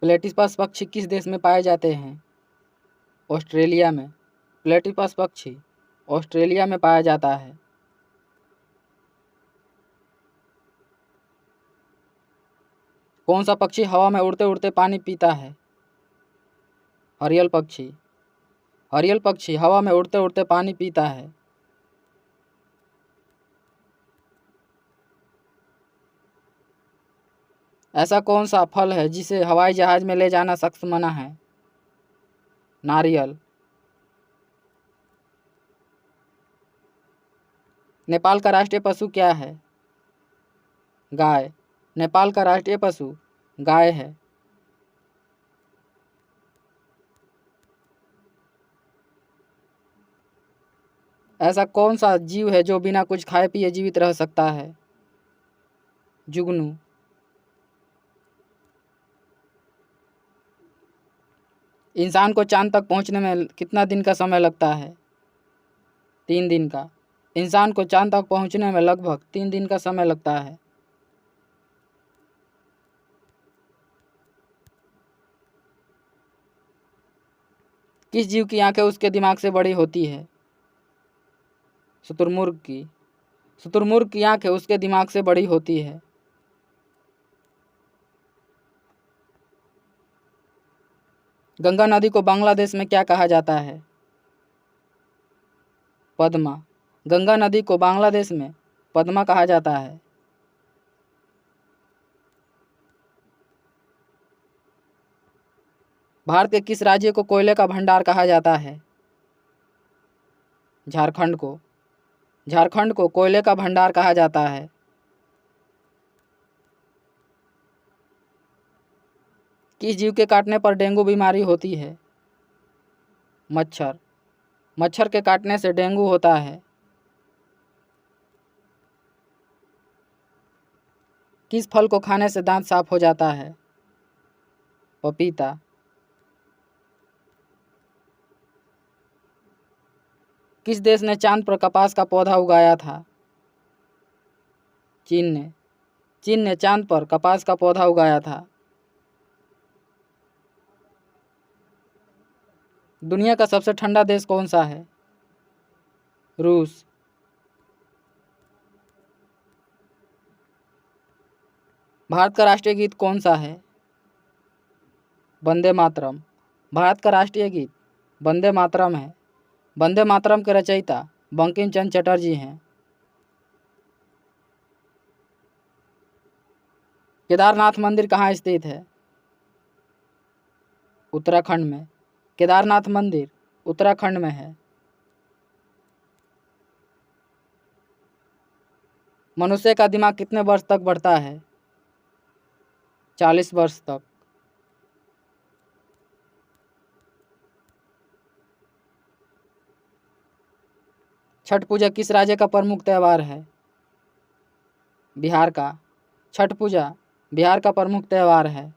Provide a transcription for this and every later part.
Platypus पक्षी किस देश में पाए जाते हैं? ऑस्ट्रेलिया में। प्लेटिपस पक्षी ऑस्ट्रेलिया में पाया जाता है। कौन सा पक्षी हवा में उड़ते उड़ते पानी पीता है? हरियल पक्षी। हरियल पक्षी हवा में उड़ते उड़ते पानी पीता है। ऐसा कौन सा फल है जिसे हवाई जहाज में ले जाना सख्त मना है? नारियल। नेपाल का राष्ट्रीय पशु क्या है? गाय। नेपाल का राष्ट्रीय पशु गाय है। ऐसा कौन सा जीव है जो बिना कुछ खाए पिए जीवित रह सकता है? जुगनू। इंसान को चांद तक पहुंचने में कितना दिन का समय लगता है? 3 दिन का। इंसान को चांद तक पहुंचने में लगभग 3 दिन का समय लगता है। किस जीव की आंखें उसके दिमाग से बड़ी होती है? शुतुरमुर्ग की। शुतुरमुर्ग की आंखें उसके दिमाग से बड़ी होती है। गंगा नदी को बांग्लादेश में क्या कहा जाता है? पद्मा। गंगा नदी को बांग्लादेश में पद्मा कहा जाता है। भारत के किस राज्य को कोयले का भंडार कहा जाता है? झारखंड को। झारखंड को कोयले का भंडार कहा जाता है। किस जीव के काटने पर डेंगू बीमारी होती है? मच्छर। मच्छर के काटने से डेंगू होता है। किस फल को खाने से दांत साफ हो जाता है? पपीता। किस देश ने चांद पर कपास का पौधा उगाया था? चीन ने। चीन ने चांद पर कपास का पौधा उगाया था। दुनिया का सबसे ठंडा देश कौन सा है? रूस। भारत का राष्ट्रीय गीत कौन सा है? वंदे मातरम। भारत का राष्ट्रीय गीत वंदे मातरम है। वंदे मातरम के रचयिता बंकिम चंद्र चटर्जी हैं। केदारनाथ मंदिर कहाँ स्थित है? उत्तराखंड में। केदारनाथ मंदिर उत्तराखंड में है। मनुष्य का दिमाग कितने वर्ष तक बढ़ता है? 40 वर्ष तक। छठ पूजा किस राज्य का प्रमुख त्यौहार है? बिहार का। छठ पूजा बिहार का प्रमुख त्यौहार है।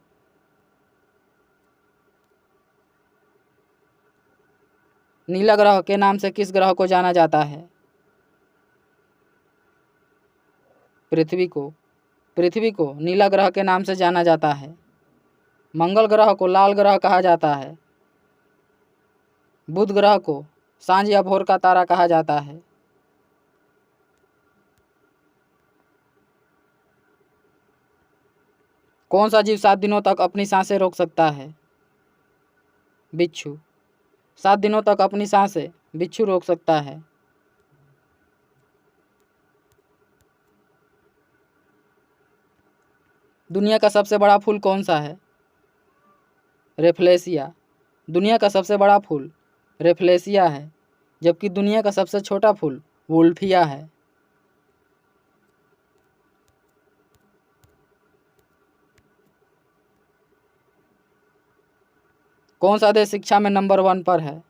नीला ग्रह के नाम से किस ग्रह को जाना जाता है? पृथ्वी को। पृथ्वी को नीला ग्रह के नाम से जाना जाता है। मंगल ग्रह को लाल ग्रह कहा जाता है। बुध ग्रह को सांझ या भोर का तारा कहा जाता है। कौन सा जीव 7 दिनों तक अपनी सांसें रोक सकता है? बिच्छू। 7 दिनों तक अपनी सांसें बिच्छू रोक सकता है। दुनिया का सबसे बड़ा फूल कौन सा है? रेफ्लेशिया। दुनिया का सबसे बड़ा फूल रेफ्लेशिया है, जबकि दुनिया का सबसे छोटा फूल वुल्फिया है। कौन सा देश शिक्षा में नंबर 1 पर है?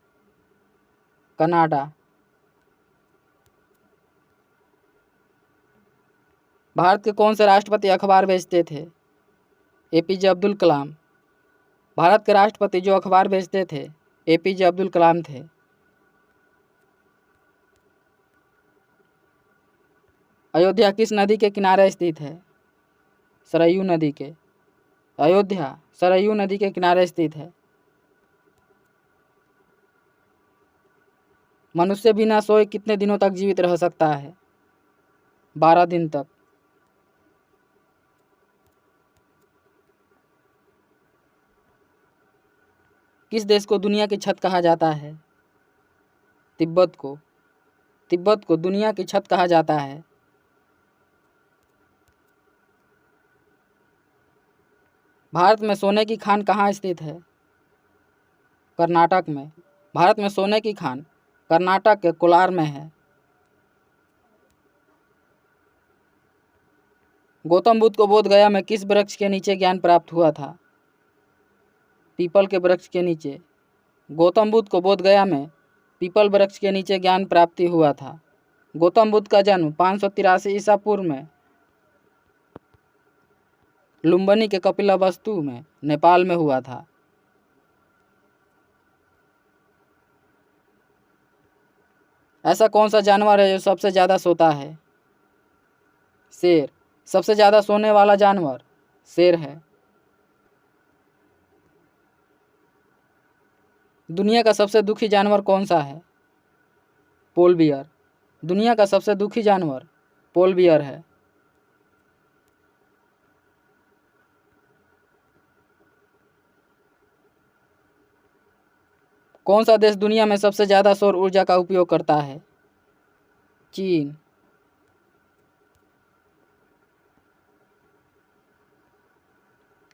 कनाडा। भारत के कौन से राष्ट्रपति अखबार बेचते थे? एपीजे अब्दुल कलाम। भारत के राष्ट्रपति जो अखबार बेचते थे एपीजे अब्दुल कलाम थे। अयोध्या किस नदी के किनारे स्थित है? सरयू नदी के। अयोध्या सरयू नदी के किनारे स्थित है। मनुष्य बिना सोए कितने दिनों तक जीवित रह सकता है? 12 दिन तक। किस देश को दुनिया की छत कहा जाता है? तिब्बत को। तिब्बत को दुनिया की छत कहा जाता है। भारत में सोने की खान कहाँ स्थित है? कर्नाटक में। भारत में सोने की खान कर्नाटक के कोलार में है। गौतम बुद्ध को बोध गया में किस वृक्ष के नीचे ज्ञान प्राप्त हुआ था? पीपल के वृक्ष के नीचे। गौतम बुद्ध को बोध गया में पीपल वृक्ष के नीचे ज्ञान प्राप्ति हुआ था। गौतम बुद्ध का जन्म 583 ईसा पूर्व में लुम्बिनी के कपिलवस्तु में नेपाल में हुआ था। ऐसा कौन सा जानवर है जो सबसे ज़्यादा सोता है? शेर। सबसे ज़्यादा सोने वाला जानवर शेर है। दुनिया का सबसे दुखी जानवर कौन सा है? पोल बियर। दुनिया का सबसे दुखी जानवर पोल बियर है। कौन सा देश दुनिया में सबसे ज़्यादा सौर ऊर्जा का उपयोग करता है? चीन।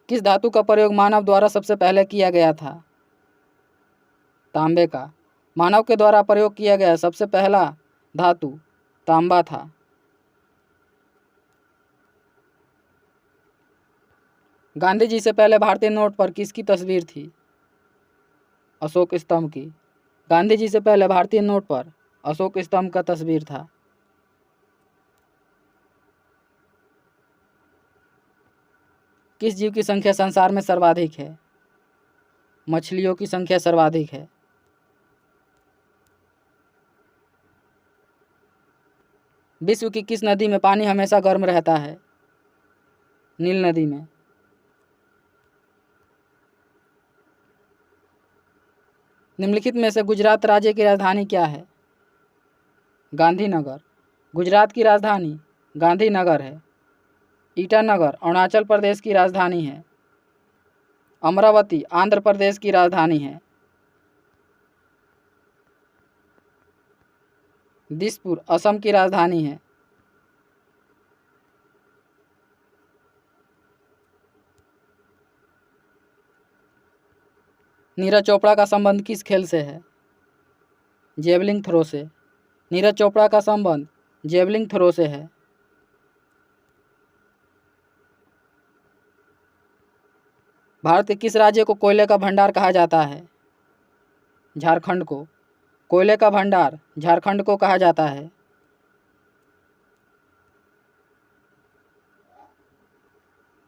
किस धातु का प्रयोग मानव द्वारा सबसे पहले किया गया था? तांबे का। मानव के द्वारा प्रयोग किया गया सबसे पहला धातु तांबा था। गांधी जी से पहले भारतीय नोट पर किसकी तस्वीर थी? अशोक स्तंभ की। गांधी जी से पहले भारतीय नोट पर अशोक स्तंभ का तस्वीर था। किस जीव की संख्या संसार में सर्वाधिक है? मछलियों की संख्या सर्वाधिक है। विश्व की किस नदी में पानी हमेशा गर्म रहता है? नील नदी में। निम्नलिखित में से गुजरात राज्य की राजधानी क्या है? गांधीनगर। गुजरात की राजधानी गांधीनगर है। ईटानगर अरुणाचल प्रदेश की राजधानी है। अमरावती आंध्र प्रदेश की राजधानी है। दिसपुर असम की राजधानी है। नीरज चोपड़ा का संबंध किस खेल से है? जेवलिंग थ्रो से। नीरज चोपड़ा का संबंध जेवलिंग थ्रो से है। भारत के किस राज्य को कोयले का भंडार कहा जाता है? झारखंड को। कोयले का भंडार झारखंड को कहा जाता है।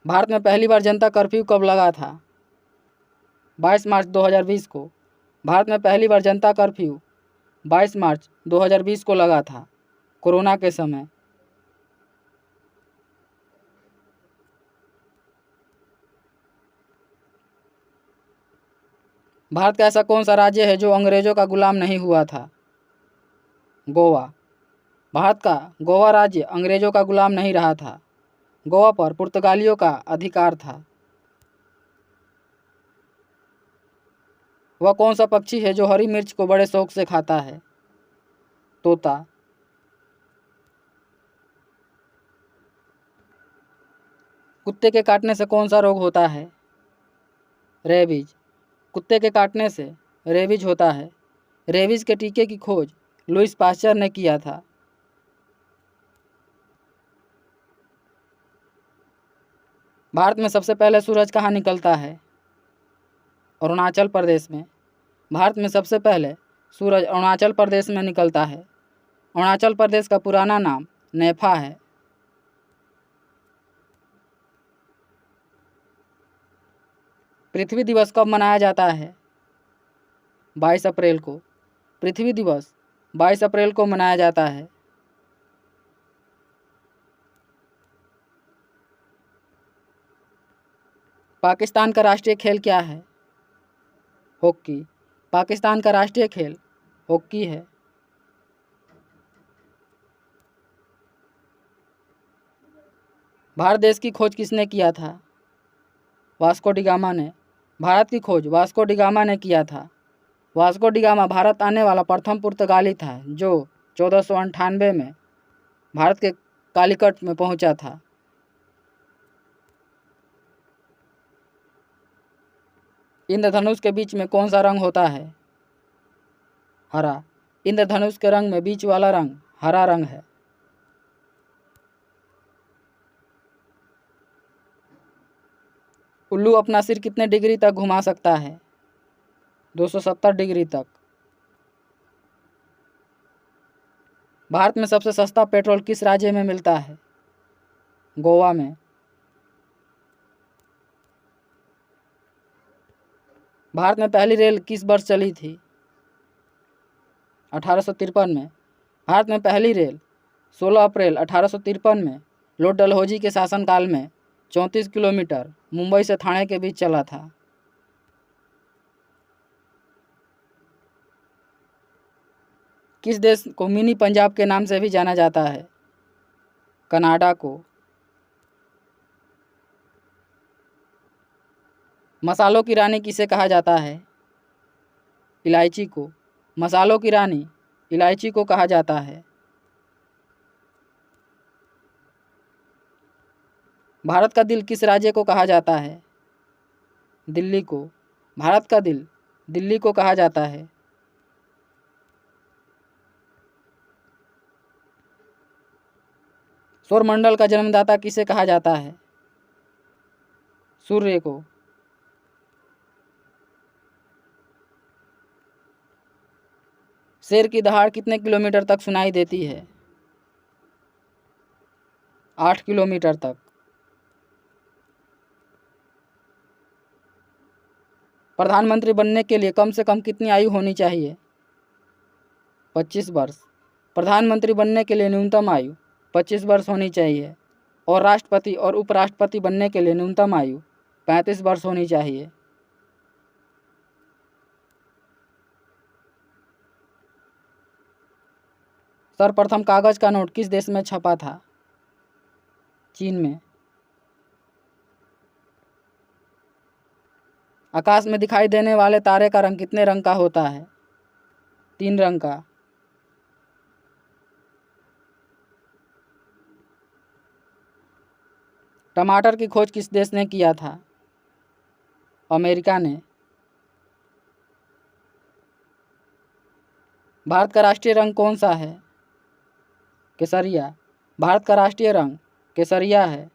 भारत में पहली बार जनता कर्फ्यू कब लगा था? 22 मार्च 2020 को। भारत में पहली बार जनता कर्फ्यू 22 मार्च 2020 को लगा था, कोरोना के समय। भारत का ऐसा कौन सा राज्य है जो अंग्रेजों का गुलाम नहीं हुआ था? गोवा। भारत का गोवा राज्य अंग्रेजों का गुलाम नहीं रहा था। गोवा पर पुर्तगालियों का अधिकार था। वह कौन सा पक्षी है जो हरी मिर्च को बड़े शौक से खाता है? तोता। कुत्ते के काटने से कौन सा रोग होता है? रेबीज। कुत्ते के काटने से रेबीज होता है। रेबीज के टीके की खोज लुईस पास्चर ने किया था। भारत में सबसे पहले सूरज कहाँ निकलता है? अरुणाचल प्रदेश में। भारत में सबसे पहले सूरज अरुणाचल प्रदेश में निकलता है। अरुणाचल प्रदेश का पुराना नाम नेफा है। पृथ्वी दिवस कब मनाया जाता है? 22 अप्रैल को। पृथ्वी दिवस 22 अप्रैल को मनाया जाता है। पाकिस्तान का राष्ट्रीय खेल क्या है? हॉकी। पाकिस्तान का राष्ट्रीय खेल हॉकी है। भारत देश की खोज किसने किया था? वास्को डी गामा ने। भारत की खोज वास्को डी गामा ने किया था। वास्को डी गामा भारत आने वाला प्रथम पुर्तगाली था जो 1498 में भारत के कालीकट में पहुंचा था। इंद्रधनुष के बीच में कौन सा रंग होता है? हरा। इंद्रधनुष के रंग में बीच वाला रंग हरा रंग है। उल्लू अपना सिर कितने डिग्री तक घुमा सकता है? 270 डिग्री तक। भारत में सबसे सस्ता पेट्रोल किस राज्य में मिलता है? गोवा में। भारत में पहली रेल किस वर्ष चली थी? 1853 में। भारत में पहली रेल 16 अप्रैल 1853 में लॉर्ड डलहौजी के शासनकाल में 34 किलोमीटर मुंबई से ठाणे के बीच चला था। किस देश को मिनी पंजाब के नाम से भी जाना जाता है? कनाडा को। मसालों की रानी किसे कहा जाता है? इलायची को। मसालों की रानी इलायची को कहा जाता है। भारत का दिल किस राज्य को कहा जाता है? दिल्ली को। भारत का दिल दिल्ली को कहा जाता है। सौरमंडल का जन्मदाता किसे कहा जाता है? सूर्य को। शेर की दहाड़ कितने किलोमीटर तक सुनाई देती है? 8 किलोमीटर तक। प्रधानमंत्री बनने के लिए कम से कम कितनी आयु होनी चाहिए? 25 वर्ष। प्रधानमंत्री बनने के लिए न्यूनतम आयु 25 वर्ष होनी चाहिए और राष्ट्रपति और उपराष्ट्रपति बनने के लिए न्यूनतम आयु 35 वर्ष होनी चाहिए। सर्वप्रथम कागज का नोट किस देश में छपा था? चीन में। आकाश में दिखाई देने वाले तारे का रंग कितने रंग का होता है? 3 रंग का। टमाटर की खोज किस देश ने किया था? अमेरिका ने। भारत का राष्ट्रीय रंग कौन सा है? केसरिया। भारत का राष्ट्रीय रंग केसरिया है।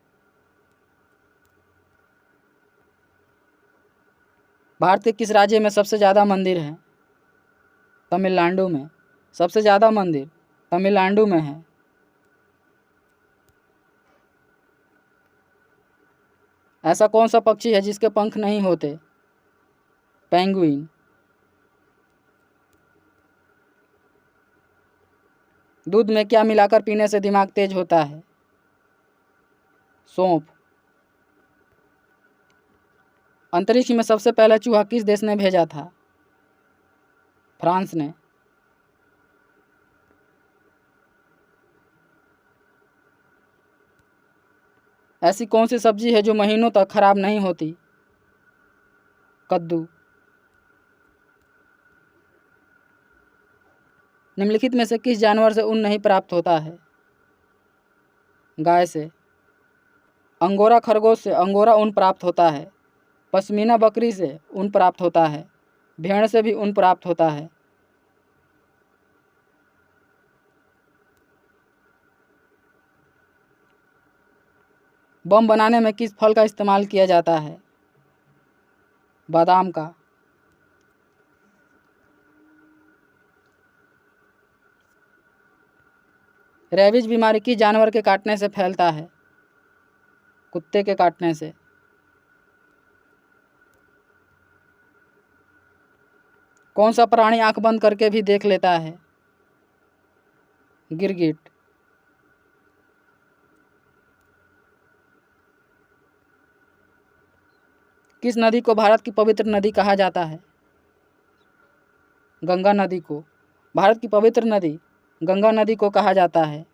भारत के किस राज्य में सबसे ज़्यादा मंदिर हैं? तमिलनाडु में। सबसे ज़्यादा मंदिर तमिलनाडु में है। ऐसा कौन सा पक्षी है जिसके पंख नहीं होते? पेंगुइन। दूध में क्या मिलाकर पीने से दिमाग तेज होता है? सौंफ। अंतरिक्ष में सबसे पहला चूहा किस देश ने भेजा था? फ्रांस ने। ऐसी कौन सी सब्जी है जो महीनों तक खराब नहीं होती? कद्दू। निम्नलिखित में से किस जानवर से ऊन नहीं प्राप्त होता है? गाय से। अंगोरा खरगोश से अंगोरा ऊन प्राप्त होता है। पश्मीना बकरी से ऊन प्राप्त होता है। भेड़ से भी ऊन प्राप्त होता है। बम बनाने में किस फल का इस्तेमाल किया जाता है? बादाम का। रेबीज बीमारी किस जानवर के काटने से फैलता है? कुत्ते के काटने से। कौन सा प्राणी आंख बंद करके भी देख लेता है? गिरगिट। किस नदी को भारत की पवित्र नदी कहा जाता है? गंगा नदी को भारत की पवित्र नदी गंगा नदी को कहा जाता है।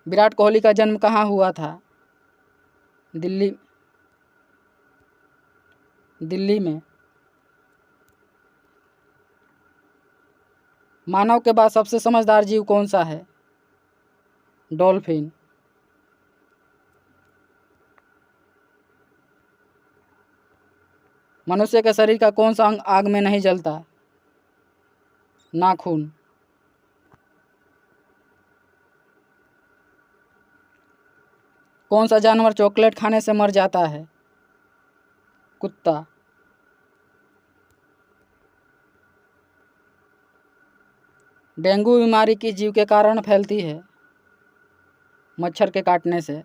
विराट कोहली का जन्म कहाँ हुआ था? दिल्ली में। मानव के बाद सबसे समझदार जीव कौन सा है? डॉल्फिन। मनुष्य के शरीर का कौन सा अंग आग में नहीं जलता? नाखून। कौन सा जानवर चॉकलेट खाने से मर जाता है? कुत्ता। डेंगू बीमारी किस जीव के कारण फैलती है? मच्छर के काटने से।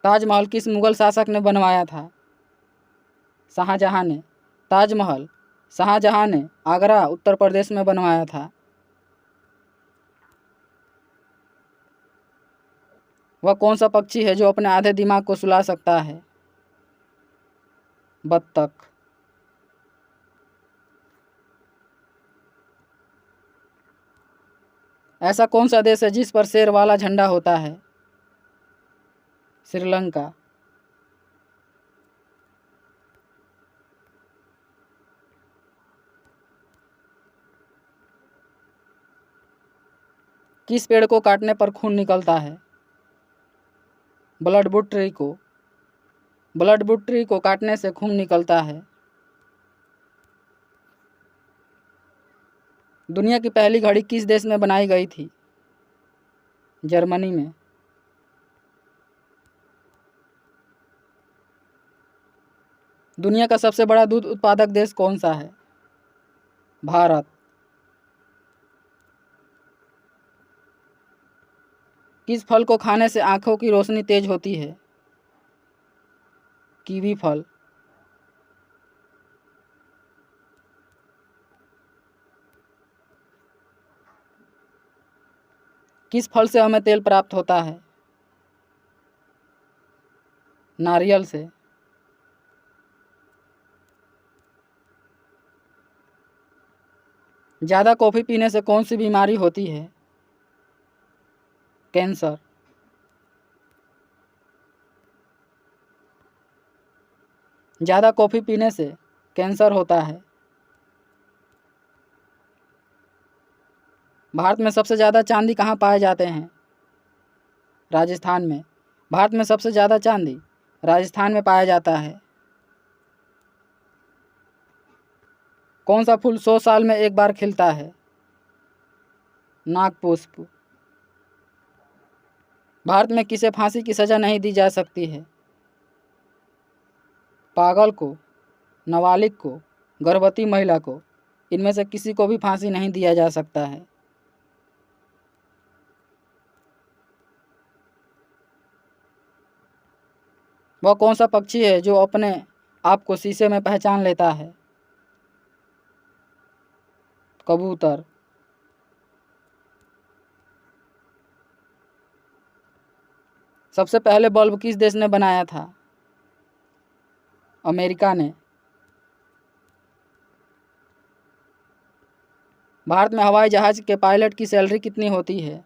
ताजमहल किस मुगल शासक ने बनवाया था? शाहजहां ने। ताजमहल शाहजहां ने आगरा उत्तर प्रदेश में बनवाया था। वह कौन सा पक्षी है जो अपने आधे दिमाग को सुला सकता है? बत्तख। ऐसा कौन सा देश है जिस पर शेर वाला झंडा होता है? श्रीलंका। किस पेड़ को काटने पर खून निकलता है? ब्लडवुड ट्री को। ब्लडवुड ट्री को काटने से खून निकलता है। दुनिया की पहली घड़ी किस देश में बनाई गई थी? जर्मनी में। दुनिया का सबसे बड़ा दूध उत्पादक देश कौन सा है? भारत। किस फल को खाने से आंखों की रोशनी तेज होती है? कीवी फल। किस फल से हमें तेल प्राप्त होता है? नारियल से। ज़्यादा कॉफ़ी पीने से कौन सी बीमारी होती है? कैंसर। ज़्यादा कॉफ़ी पीने से कैंसर होता है। भारत में सबसे ज़्यादा चांदी कहाँ पाए जाते हैं? राजस्थान में। भारत में सबसे ज़्यादा चांदी राजस्थान में पाया जाता है। कौन सा फूल 100 साल में एक बार खिलता है? नागपुष्प। भारत में किसे फांसी की सज़ा नहीं दी जा सकती है? पागल को, नाबालिग को, गर्भवती महिला को, इनमें से किसी को भी फांसी नहीं दिया जा सकता है। वह कौन सा पक्षी है जो अपने आप को शीशे में पहचान लेता है? कबूतर। सबसे पहले बल्ब किस देश ने बनाया था? अमेरिका ने। भारत में हवाई जहाज के पायलट की सैलरी कितनी होती है?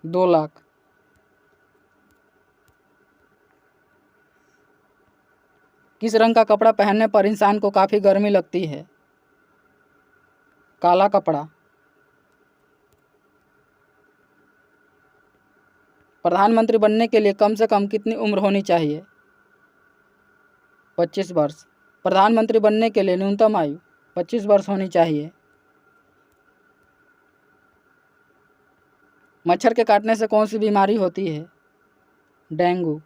2 लाख। किस रंग का कपड़ा पहनने पर इंसान को काफ़ी गर्मी लगती है? काला कपड़ा। प्रधानमंत्री बनने के लिए कम से कम कितनी उम्र होनी चाहिए? 25 वर्ष। प्रधानमंत्री बनने के लिए न्यूनतम आयु 25 वर्ष होनी चाहिए। मच्छर के काटने से कौन सी बीमारी होती है? डेंगू।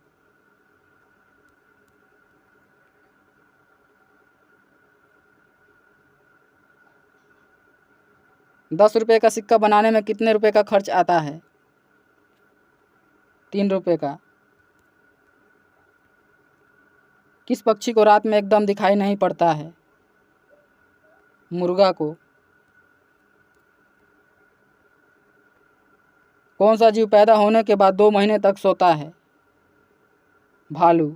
₹10 का सिक्का बनाने में कितने रुपए का खर्च आता है? 3 रुपए का। किस पक्षी को रात में एकदम दिखाई नहीं पड़ता है? मुर्गा को। कौन सा जीव पैदा होने के बाद 2 महीने तक सोता है? भालू।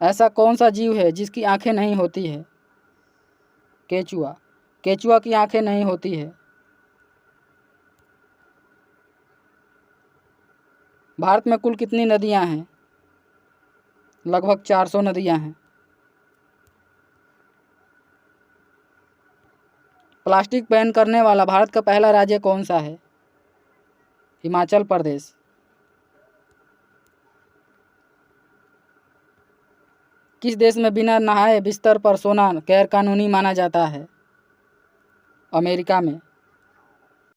ऐसा कौन सा जीव है जिसकी आंखें नहीं होती है? केचुआ। केचुआ की आंखें नहीं होती है। भारत में कुल कितनी नदियां हैं? लगभग 400 नदियां हैं। प्लास्टिक बैन करने वाला भारत का पहला राज्य कौन सा है? हिमाचल प्रदेश। किस देश में बिना नहाए बिस्तर पर सोना गैर कानूनी माना जाता है? अमेरिका में।